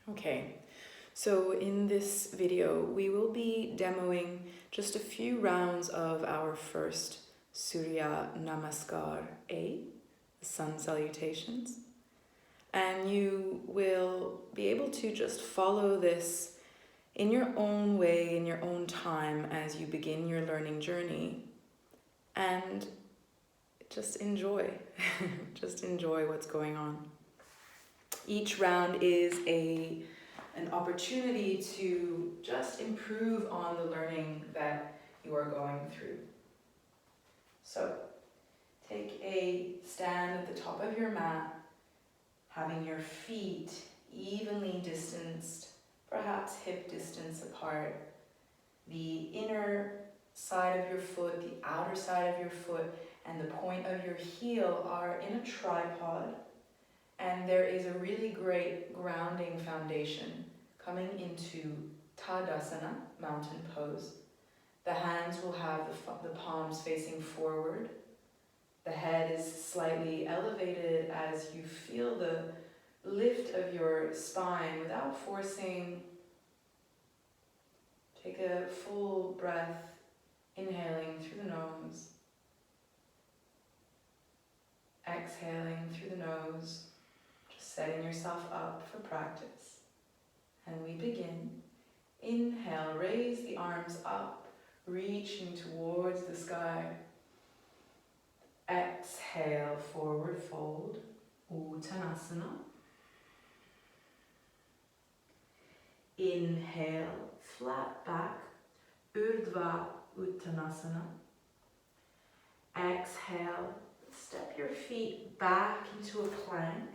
Okay, so in this video, we will be demoing just a few rounds of our first Surya Namaskar A, the sun salutations. And you will be able to just follow this in your own way, in your own time as you begin your learning journey. And just enjoy, just enjoy what's going on. Each round is an opportunity to just improve on the learning that you are going through. So, take a stand at the top of your mat, having your feet evenly distanced, perhaps hip distance apart. The inner side of your foot, the outer side of your foot, and the point of your heel are in a tripod. And there is a really great grounding foundation coming into Tadasana, mountain pose. The hands will have the palms facing forward. The head is slightly elevated as you feel the lift of your spine without forcing. Take a full breath, inhaling through the nose, exhaling through the nose. Setting yourself up for practice. And we begin. Inhale, raise the arms up, reaching towards the sky. Exhale, forward fold, Uttanasana. Inhale, flat back, Urdhva Uttanasana. Exhale, step your feet back into a plank.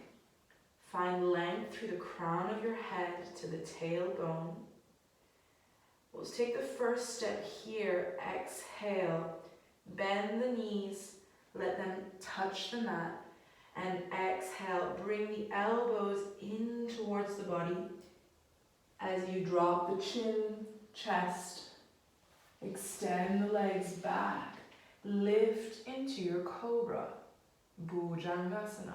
Find length through the crown of your head to the tailbone. We'll take the first step here. Exhale, bend the knees, let them touch the mat. And exhale, bring the elbows in towards the body as you drop the chin, chest. Extend the legs back. Lift into your cobra, Bhujangasana.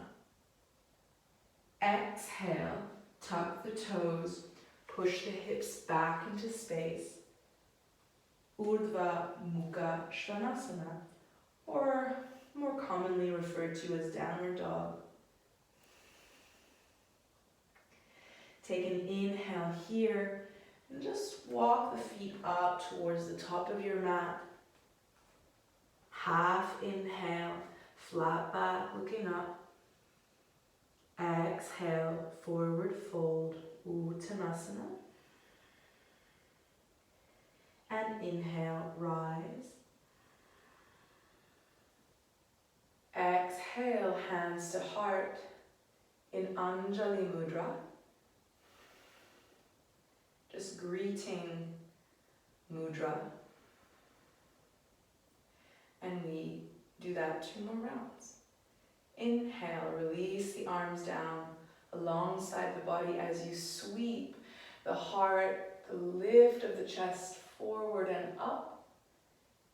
Exhale, tuck the toes, push the hips back into space. Urdhva Mukha Svanasana, or more commonly referred to as downward dog. Take an inhale here and just walk the feet up towards the top of your mat. Half inhale, flat back, looking up. Exhale, forward fold, Uttanasana. And inhale, rise. Exhale, hands to heart in Anjali Mudra. Just greeting mudra. And we do that 2 more rounds. Inhale, release the arms down alongside the body as you sweep the heart, the lift of the chest forward and up.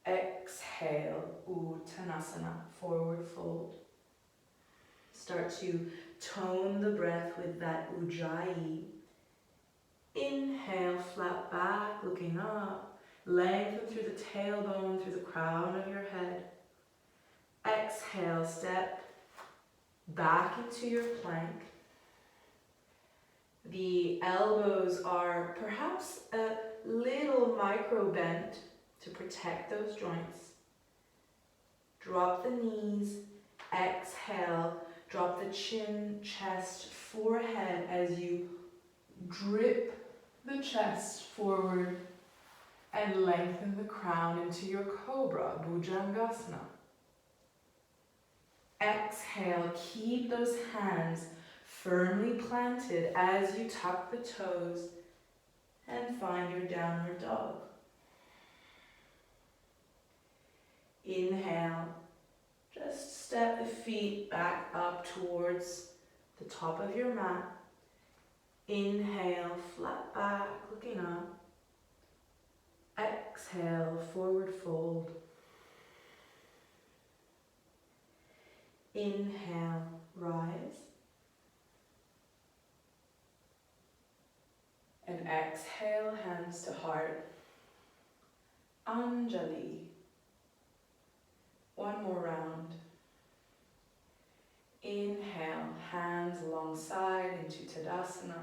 Exhale, Uttanasana, forward fold. Start to tone the breath with that Ujjayi. Inhale, flat back, looking up. Lengthen through the tailbone, through the crown of your head. Exhale, step back into your plank. The elbows are perhaps a little micro bent to protect those joints. Drop the knees, exhale, drop the chin, chest, forehead as you drip the chest forward and lengthen the crown into your cobra, Bhujangasana. Exhale, keep those hands firmly planted as you tuck the toes and find your downward dog. Inhale, just step the feet back up towards the top of your mat. Inhale, flat back, looking up. Exhale, forward fold. Inhale, rise. And exhale, hands to heart. Anjali. One more round. Inhale, hands alongside into Tadasana.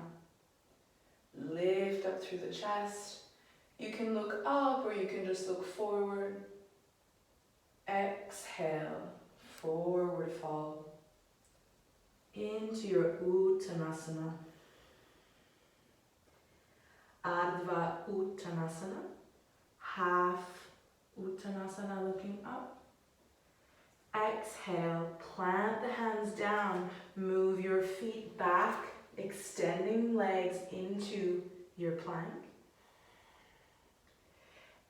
Lift up through the chest. You can look up or you can just look forward. Exhale, forward fall. Into your Uttanasana. Ardha Uttanasana. Half Uttanasana looking up. Exhale, plant the hands down. Move your feet back, extending legs into your plank.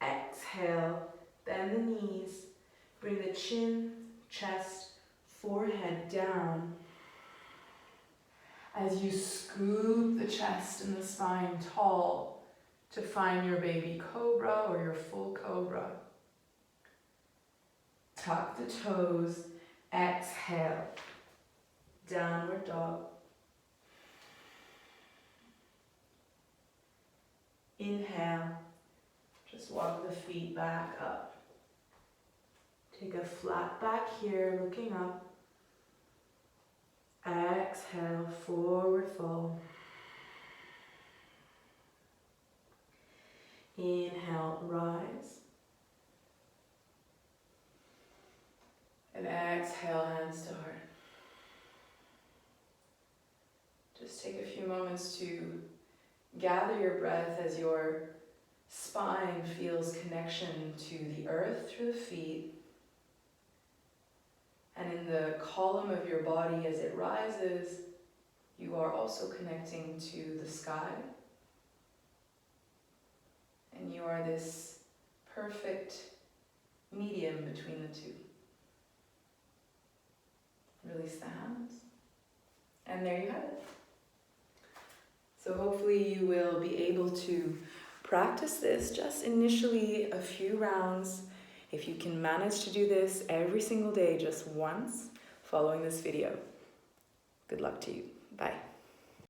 Exhale, bend the knees. Bring the chin, chest, forehead down. As you scoop the chest and the spine tall to find your baby cobra or your full cobra. Tuck the toes, exhale, downward dog. Inhale, just walk the feet back up. Take a flat back here, looking up. Exhale, forward fold. Inhale, rise. And exhale, hands to heart. Just take a few moments to gather your breath as your spine feels connection to the earth through the feet. And in the column of your body as it rises, you are also connecting to the sky. And you are this perfect medium between the two. Release the hands. And there you have it. So hopefully you will be able to practice this just initially a few rounds. If you can manage to do this every single day just once following this video. Good luck to you. Bye.